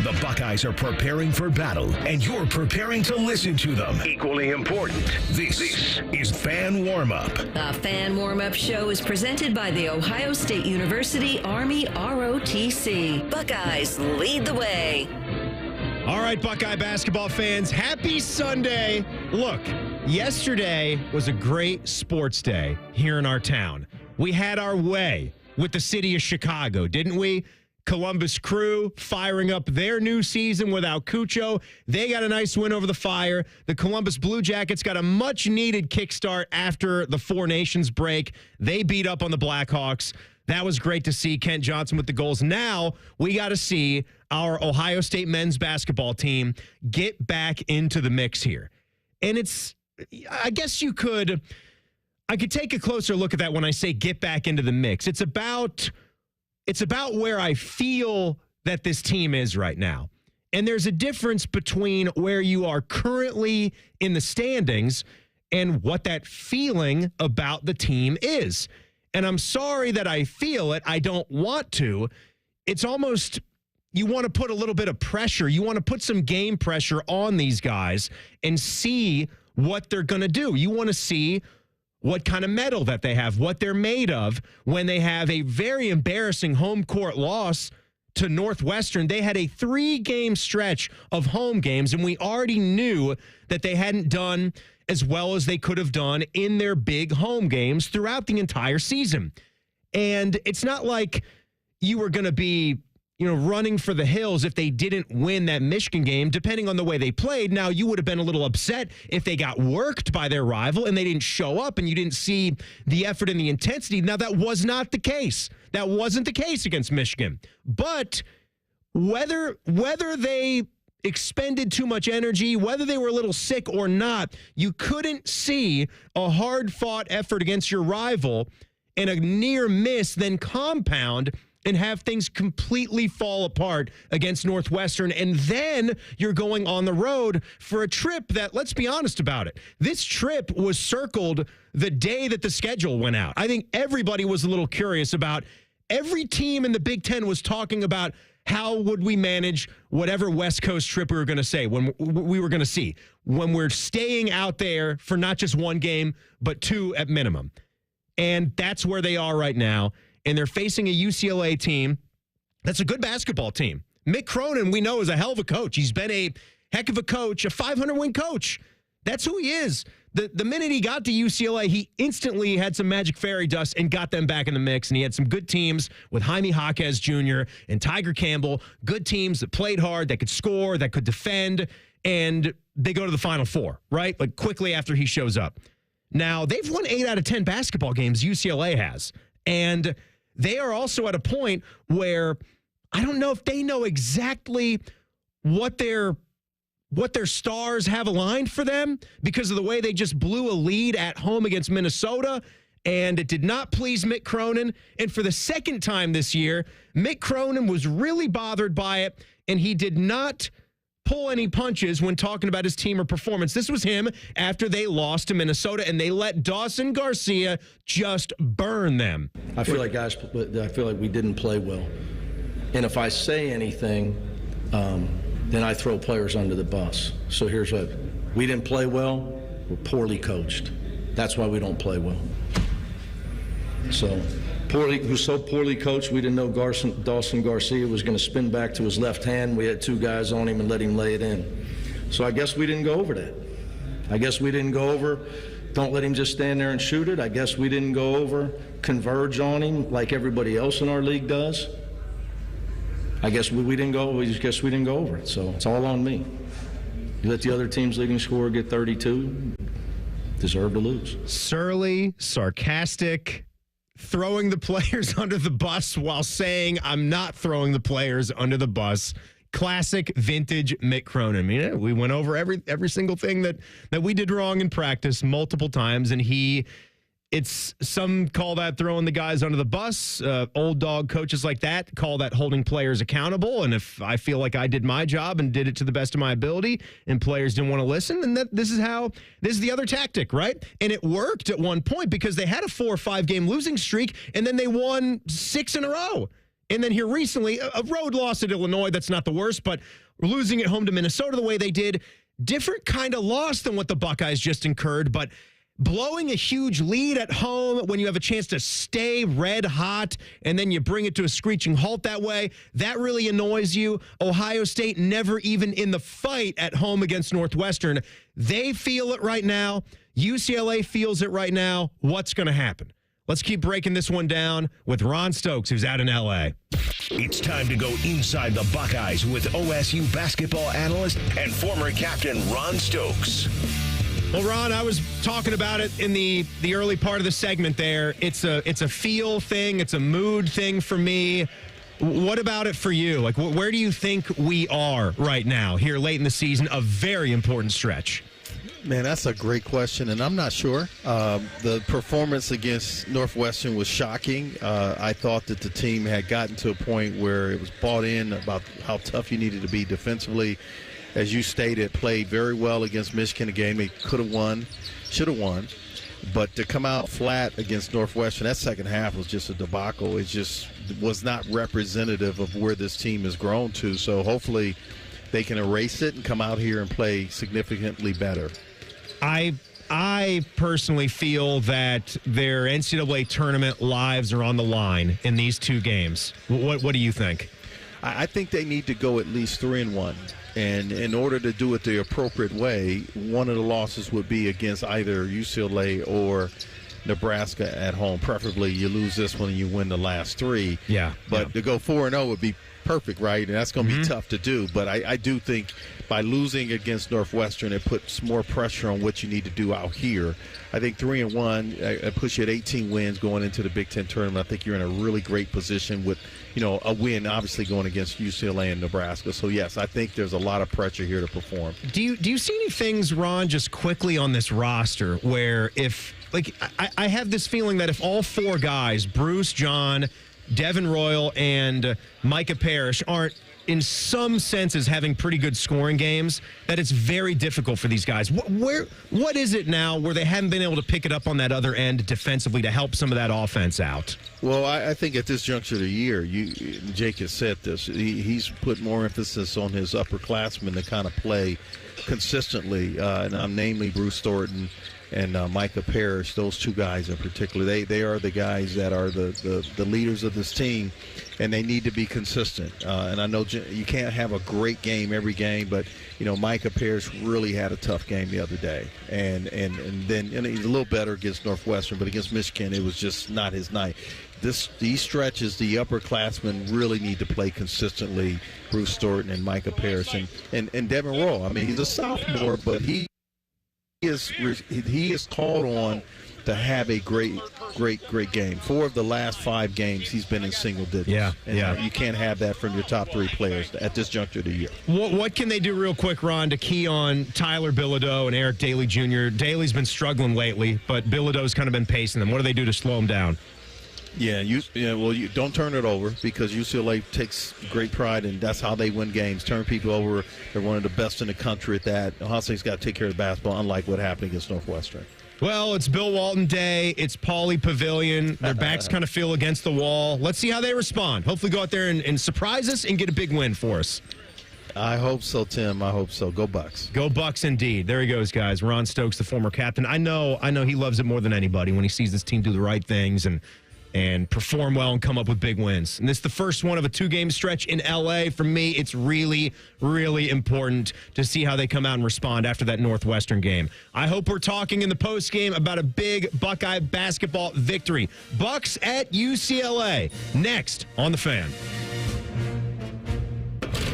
The Buckeyes are preparing for battle, and you're preparing to listen to them. Equally important, this is Fan Warmup. The Fan Warmup Show is presented by the Ohio State University Army ROTC. Buckeyes lead the way. All right, Buckeye basketball fans, happy Sunday. Look, yesterday was a great sports day here in our town. We had our way with the city of Chicago, didn't we? Columbus Crew firing up their new season without Cucho. They got a nice win over the Fire. The Columbus Blue Jackets got a much-needed kickstart after the Four Nations break. They beat up on the Blackhawks. That was great to see. Kent Johnson with the goals. Now we got to see our Ohio State men's basketball team get back into the mix here. And I guess I could take a closer look at that when I say get back into the mix. It's about where I feel that this team is right now. And there's a difference between where you are currently in the standings and what that feeling about the team is. And I'm sorry that I feel it. I don't want to. It's almost, you want to put a little bit of pressure. You want to put some game pressure on these guys and see what they're going to do. You want to see what kind of metal that they have, what they're made of when they have a very embarrassing home court loss to Northwestern. They had a 3-game stretch of home games, and we already knew that they hadn't done as well as they could have done in their big home games throughout the entire season. And it's not like you were going to be, running for the hills if they didn't win that Michigan game, depending on the way they played. Now, you would have been a little upset if they got worked by their rival and they didn't show up and you didn't see the effort and the intensity. Now, that was not the case. That wasn't the case against Michigan. But whether they expended too much energy, whether they were a little sick or not, you couldn't see a hard-fought effort against your rival and a near miss then compound and have things completely fall apart against Northwestern. And then you're going on the road for a trip that, let's be honest about it, this trip was circled the day that the schedule went out. I think everybody was a little curious about, every team in the Big Ten was talking about how would we manage whatever West Coast trip we were going to say, when we were going to see, when we're staying out there for not just one game, but 2 at minimum. And that's where they are right now. And they're facing a UCLA team that's a good basketball team. Mick Cronin, we know, is a hell of a coach. He's been a heck of a coach, a 500-win coach. That's who he is. The minute he got to UCLA, he instantly had some magic fairy dust and got them back in the mix. And he had some good teams with Jaime Jaquez Jr. and Tiger Campbell, good teams that played hard, that could score, that could defend, and they go to the Final Four, right? Like quickly after he shows up. Now, they've won 8 out of 10 basketball games, UCLA has. And they are also at a point where I don't know if they know exactly what their stars have aligned for them because of the way they just blew a lead at home against Minnesota, and it did not please Mick Cronin. And for the second time this year, Mick Cronin was really bothered by it, and he did not pull any punches when talking about his team or performance. This was him after they lost to Minnesota, and they let Dawson Garcia just burn them. I feel like we didn't play well. And if I say anything, then I throw players under the bus. So here's what. We didn't play well. We're poorly coached. That's why we don't play well. So poorly coached, we didn't know Dawson Garcia was going to spin back to his left hand. We had 2 guys on him and let him lay it in. So I guess we didn't go over that. I guess we didn't go over, don't let him just stand there and shoot it. I guess we didn't go over, converge on him like everybody else in our league does. I guess we didn't go over it. So it's all on me. You let the other team's leading scorer get 32, deserve to lose. Surly, sarcastic, throwing the players under the bus while saying, I'm not throwing the players under the bus. Classic vintage Mick Cronin. I mean, we went over every single thing that we did wrong in practice multiple times, and some call that throwing the guys under the bus. Old dog coaches like that call that holding players accountable. And if I feel like I did my job and did it to the best of my ability and players didn't want to listen, then this is the other tactic, right? And it worked at one point because they had a 4 or 5 game losing streak and then they won 6 in a row. And then here recently, a road loss at Illinois, that's not the worst, but losing at home to Minnesota the way they did, different kind of loss than what the Buckeyes just incurred, but blowing a huge lead at home when you have a chance to stay red hot and then you bring it to a screeching halt that way, that really annoys you. Ohio State never even in the fight at home against Northwestern. They feel it right now. UCLA feels it right now. What's going to happen? Let's keep breaking this one down with Ron Stokes, who's out in L.A. It's time to go inside the Buckeyes with OSU basketball analyst and former captain Ron Stokes. Well, Ron, I was talking about it in the early part of the segment there. It's a feel thing. It's a mood thing for me. What about it for you? Like, where do you think we are right now here late in the season? A very important stretch. Man, that's a great question, and I'm not sure. The performance against Northwestern was shocking. I thought that the team had gotten to a point where it was bought in about how tough you needed to be defensively. As you stated, played very well against Michigan, a game they could have won, should have won. But to come out flat against Northwestern, that second half was just a debacle. It just was not representative of where this team has grown to. So hopefully they can erase it and come out here and play significantly better. I personally feel that their NCAA tournament lives are on the line in these two games. What do you think? I think they need to go at least 3-1. And in order to do it the appropriate way, one of the losses would be against either UCLA or Nebraska at home. Preferably you lose this one and you win the last three. Yeah. But to go 4-0 would be perfect, right? And that's going to be tough to do. But I do think by losing against Northwestern, it puts more pressure on what you need to do out here. I think 3-1, it puts you at 18 wins going into the Big Ten tournament. I think you're in a really great position with, a win obviously going against UCLA and Nebraska. So, yes, I think there's a lot of pressure here to perform. Do you see any things, Ron, just quickly on this roster where I have this feeling that if all four guys, Bruce, John, Devin Royal, and Micah Parrish, aren't in some senses having pretty good scoring games, that it's very difficult for these guys. What is it now where they haven't been able to pick it up on that other end defensively to help some of that offense out? Well, I think at this juncture of the year, Jake has said this, he's put more emphasis on his upperclassmen to kind of play consistently, and namely Bruce Thornton and Micah Parrish, those two guys in particular. They are the guys that are the leaders of this team, and they need to be consistent. And I know you can't have a great game every game, but, Micah Parrish really had a tough game the other day. And then he's a little better against Northwestern, but against Michigan, it was just not his night. These stretches, the upperclassmen really need to play consistently, Bruce Thornton and Micah Parrish. And Devin Royal, he's a sophomore, but he is called on to have a great game. 4 of the last 5 games, he's been in single digits. Yeah. You can't have that from your top 3 players at this juncture of the year. What can they do real quick, Ron, to key on Tyler Bilodeau and Eric Daly Jr.? Daly's been struggling lately, but Bilodeau's kind of been pacing them. What do they do to slow him down? You don't turn it over, because UCLA takes great pride, and that's how they win games. Turn people over. They're one of the best in the country at that. Ohio State's got to take care of the basketball, unlike what happened against Northwestern. Well, it's Bill Walton Day. It's Pauley Pavilion. Their backs kind of feel against the wall. Let's see how they respond. Hopefully go out there and surprise us and get a big win for us. I hope so, Tim. I hope so. Go Bucks. Go Bucks indeed. There he goes, guys. Ron Stokes, the former captain. I know he loves it more than anybody when he sees this team do the right things and perform well and come up with big wins. And this is the first one of a 2-game stretch in L.A. For me, it's really, really important to see how they come out and respond after that Northwestern game. I hope we're talking in the postgame about a big Buckeye basketball victory. Bucks at UCLA. Next on The Fan.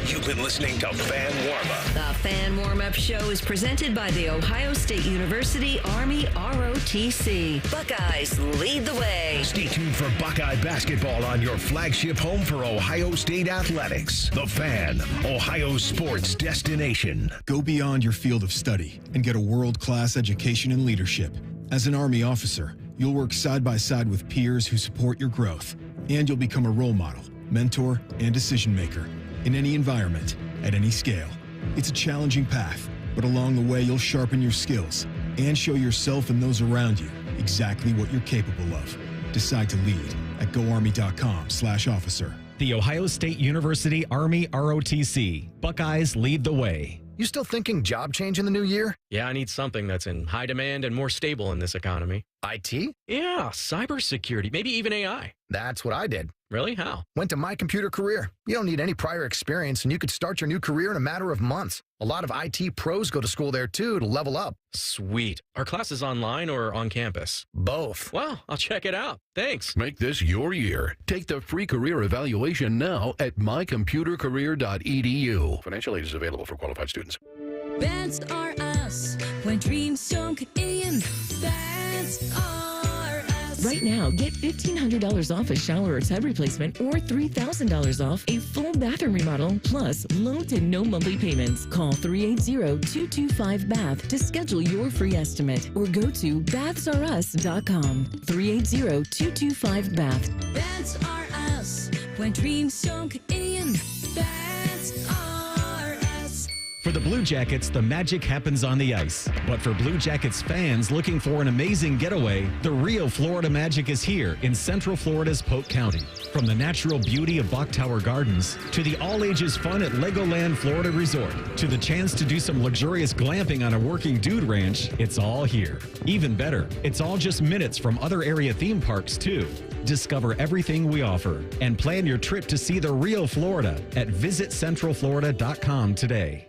You've been listening to Fan Warmup. The Fan Warmup Show is presented by the Ohio State University Army ROTC. Buckeyes lead the way. Stay tuned for Buckeye basketball on your flagship home for Ohio State athletics. The Fan, Ohio sports destination. Go beyond your field of study and get a world-class education in leadership. As an Army officer, you'll work side by side with peers who support your growth, and you'll become a role model, mentor, and decision maker in any environment, at any scale. It's a challenging path, but along the way, you'll sharpen your skills and show yourself and those around you exactly what you're capable of. Decide to lead at GoArmy.com/officer. The Ohio State University Army ROTC. Buckeyes lead the way. You still thinking job change in the new year? Yeah, I need something that's in high demand and more stable in this economy. IT? Yeah, cybersecurity, maybe even AI. That's what I did. Really? How? Went to My Computer Career. You don't need any prior experience, and you could start your new career in a matter of months. A lot of IT pros go to school there, too, to level up. Sweet. Are classes online or on campus? Both. Well, I'll check it out. Thanks. Make this your year. Take the free career evaluation now at mycomputercareer.edu. Financial aid is available for qualified students. That's are us. When dreams don't get in, that's are us. Right now, get $1,500 off a shower or tub replacement or $3,000 off a full bathroom remodel, plus low to no monthly payments. Call 380-225-BATH to schedule your free estimate or go to bathsareus.com. 380-225-BATH. That's are us. When dreams don't get in, that's are us. For the Blue Jackets, the magic happens on the ice. But for Blue Jackets fans looking for an amazing getaway, the real Florida magic is here in Central Florida's Polk County. From the natural beauty of Bok Tower Gardens, to the all-ages fun at Legoland Florida Resort, to the chance to do some luxurious glamping on a working dude ranch, it's all here. Even better, it's all just minutes from other area theme parks, too. Discover everything we offer and plan your trip to see the real Florida at visitcentralflorida.com today.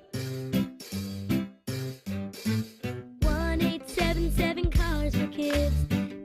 1877 Cars for Kids.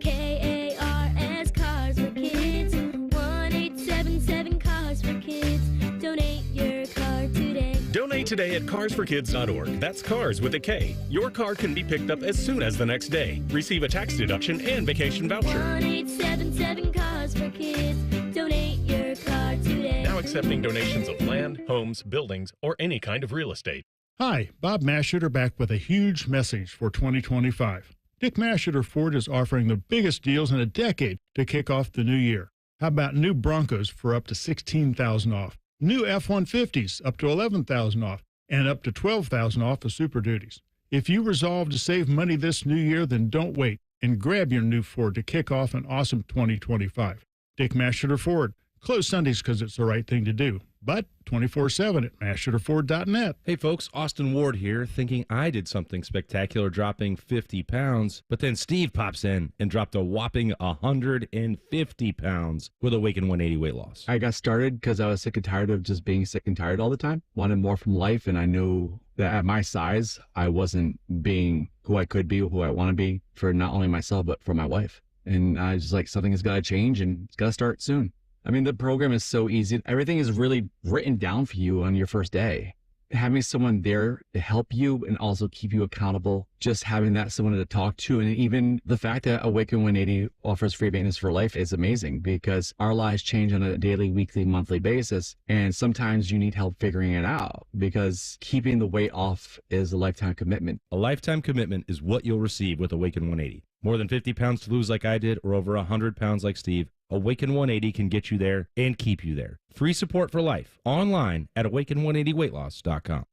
KARS Cars for Kids. 1877 Cars for Kids. Donate your car today. Donate today at carsforkids.org. That's cars with a K. Your car can be picked up as soon as the next day. Receive a tax deduction and vacation voucher. 1877 Cars for Kids. Donate your car today. Now accepting donations of land, homes, buildings, or any kind of real estate. Hi, Bob Masheter back with a huge message for 2025. Dick Masheter Ford is offering the biggest deals in a decade to kick off the new year. How about new Broncos for up to $16,000 off? New F-150s up to $11,000 off, and up to $12,000 off of Super Duties. If you resolve to save money this new year, then don't wait and grab your new Ford to kick off an awesome 2025. Dick Masheter Ford. Close Sundays because it's the right thing to do, but 24/7 at masheterford.net. Hey folks, Austin Ward here, thinking I did something spectacular dropping 50 pounds, but then Steve pops in and dropped a whopping 150 pounds with Awaken 180 weight loss. I got started because I was sick and tired of just being sick and tired all the time, wanted more from life, and I knew that at my size, I wasn't being who I could be, who I want to be for not only myself, but for my wife. And I was just like, something has got to change and it's got to start soon. I mean, the program is so easy. Everything is really written down for you on your first day. Having someone there to help you and also keep you accountable, just having that someone to talk to, and even the fact that Awaken 180 offers free maintenance for life is amazing because our lives change on a daily, weekly, monthly basis. And sometimes you need help figuring it out because keeping the weight off is a lifetime commitment. A lifetime commitment is what you'll receive with Awaken 180. More than 50 pounds to lose like I did, or over 100 pounds like Steve, Awaken 180 can get you there and keep you there. Free support for life online at awaken180weightloss.com.